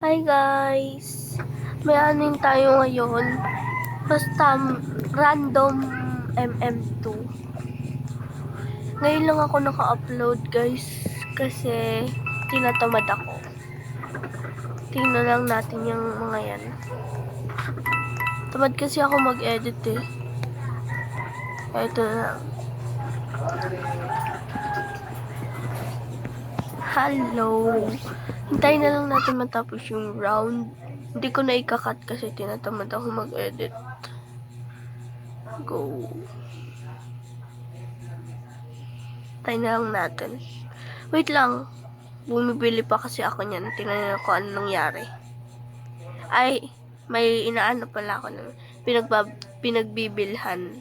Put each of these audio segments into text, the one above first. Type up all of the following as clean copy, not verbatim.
Hi guys! May anin tayo ngayon. Basta random MM2. Ngayon lang ako naka-upload guys. Kasi tinatamad ako. Tingnan lang natin yung mga yan. Tamad kasi ako mag-edit eh. Ito na lang. Hello! Hintayin na lang natin matapos yung round. Hindi ko na ikakat kasi tinatamad ako mag-edit. Go! Hintayin na lang natin. Wait lang. Bumibili pa kasi ako niyan. Tingnan ko ano nangyari. Ay, may inaano pala ako na pinagbibilhan.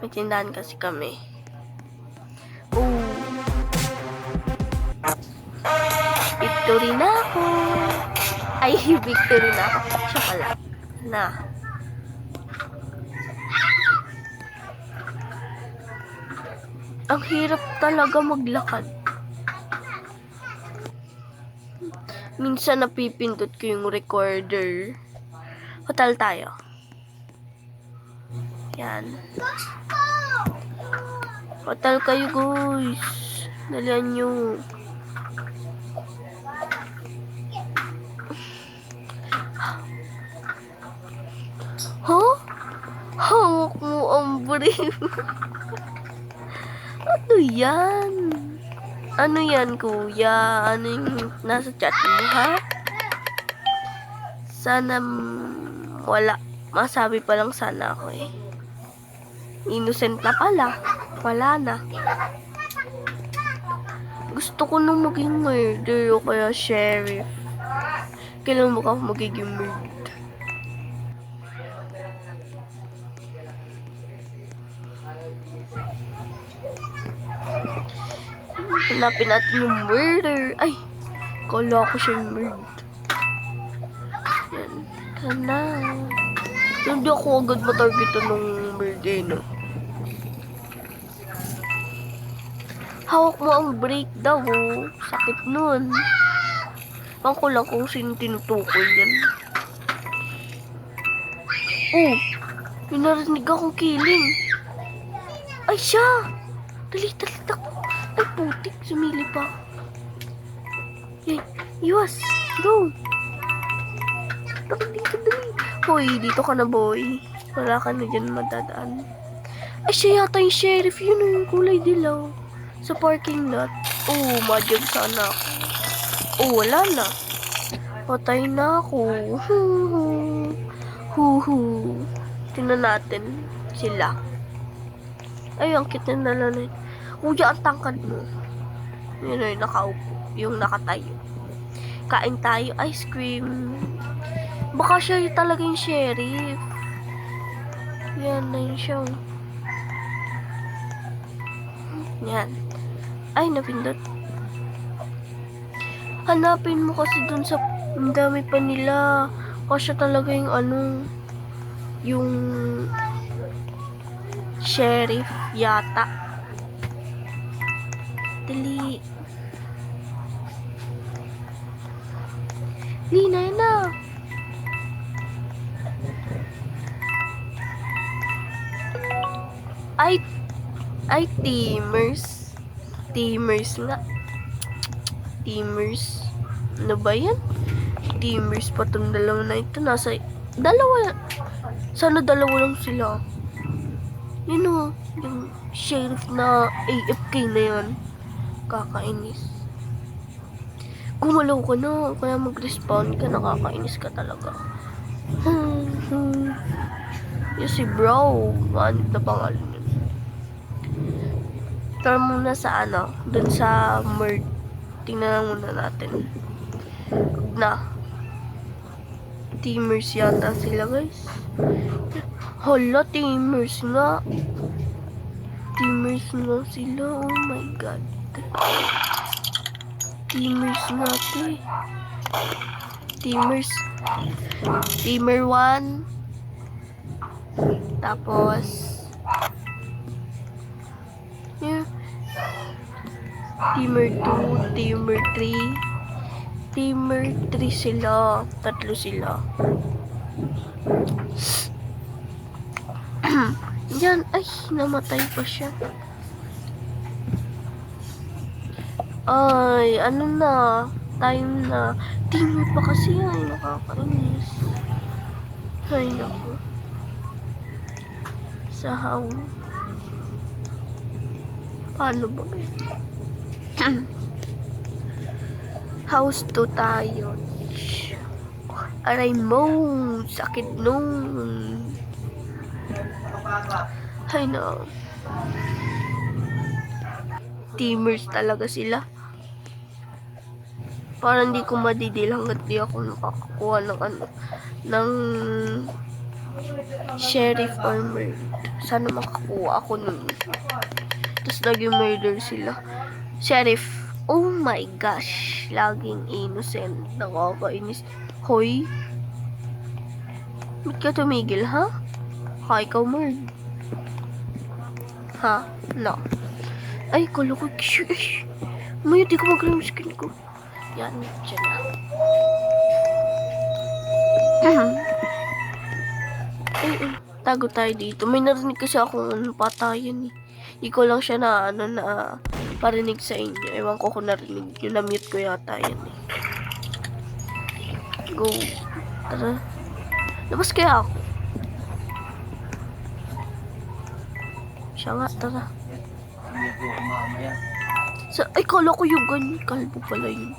May tindahan kasi kami. Oh. Victory na ako. Ay, victory na ako. Siya pala. Na. Ang hirap talaga maglakad. Minsan napipindot ko yung recorder. Hotel tayo. Yan. Hotel kayo guys. Dalian nyo. Huh? Hawak mo ang brief. Ano yan? Ano yan, kuya? Ano yung nasa chat mo, ha? Sana wala. Masabi pa lang sana ako eh. Innocent na pala. Wala na. Gusto ko nung maging murder o kaya sheriff. Kailan mo ka magiging murder? Hanapin natin yung murder. Ay, kala ko siya yung murder. Yan. Sana. Hindi ako agad matargetan ng murder, no? Hawak mo ang break daw, oh. Sakit nun. Ang ko lang kung sino tinutukoy yan. Oh, may narinig akong killing. Ay, siya! Dali, takbo. Ay, putik. Sumili pa. Yay, iwas. Go. Dali. Hoy, dito ka na, boy. Wala ka na dyan madadaan. Ay, siya yata yung sheriff. Yun yung kulay dilaw. Sa parking lot. Oh, madyag sana ako. Oh, wala na. Patay na ako. Huhu. Tingnan natin sila. Ay, ang cute na nalalay. Uya, ang tangkad mo. Yun ay nakaupo. Yung nakatayo. Kain tayo. Ice cream. Baka siya talaga yung sheriff. Yan na yun siya. Yan. Ay, napindot. Hanapin mo kasi dun sa ang dami pa nila. Kasi talaga yung ano, yung sheriff yata. Dali. Lina na. Ay, teamers. Teamers nga. Teamers. Ano ba yan? Teamers pa tong dalawa na ito. Nasa, dalawa. Sana dalawa lang sila. Yun o. Yung sheriff na AFK na yan. Kakainis. Gumalaw ka na. Kaya mag-respawn ka. Nakakainis ka talaga. Yung si bro. Manit na pangalan yun. Tara muna sa ano. Dun sa murd. Tingnan lang muna natin. Na. Teamers yata sila guys. Hala, teamers nga. Teamers nga sila. Oh my god. Teamers nga te. Teamers. Teamer 1. Tapos. Yeah. Teamer 2. Teamer 3. Teamer 3 sila. 3 sila. Yan. Ay, namatay pa siya. Ay, ano na. Time na. Teamer pa kasi ay. Nakakainis. Ay, naku. Sahaw. Paano ba? House 2 tayo. Aray mo. Sakit nun. Ay, no. Teamers talaga sila. Parang hindi ko madidil hanggat di ako nakakakuha ng ano. Ng sheriff or murder. Sana makakuha ako nun. Tapos naging murder sila. Sheriff. Oh my gosh. Laging innocent. Nakakainis. Hoy. Ba't ka tumigil, ha? Ha, ikaw murd. Ha? No. Ay, kala ko. May, di ko magalang skin ko. Yan, dyan na. Tago tayo dito. May narinig kasi akong patayan eh. Hindi ko lang siya na parinig sa inyo. Ewan ko kung narinig nyo. Na-mute ko yata yan eh. Go. Tara. Labas kaya ako. Siya nga, tara. Ay, kala ko yung ganyan. Kalbo pala yun.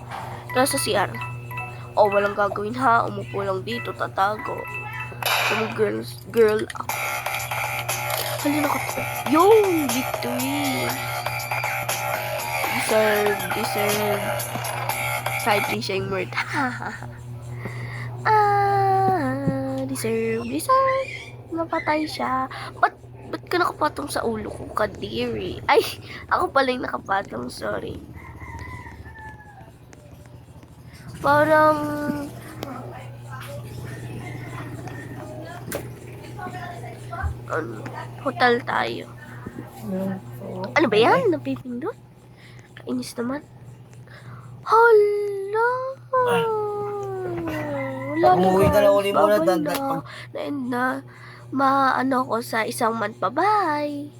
Tara sa CR. Oh, walang gagawin ha. Umupo lang dito. Tatago. Girl ako. Halina ka po. Yung victory. Deserve. Kahit di siya yung murd. Deserve. Napatay siya. Ba't ka nakapatong sa ulo ko? Kadiri. Ay, ako pala yung nakapatong. Sorry. Parang hotel tayo. Ano ba yan? Napipindot? Kainis naman. Hala! Wala Umuwi ka na uli muna. Na-end na. Maano ko sa isang month pa. Bye!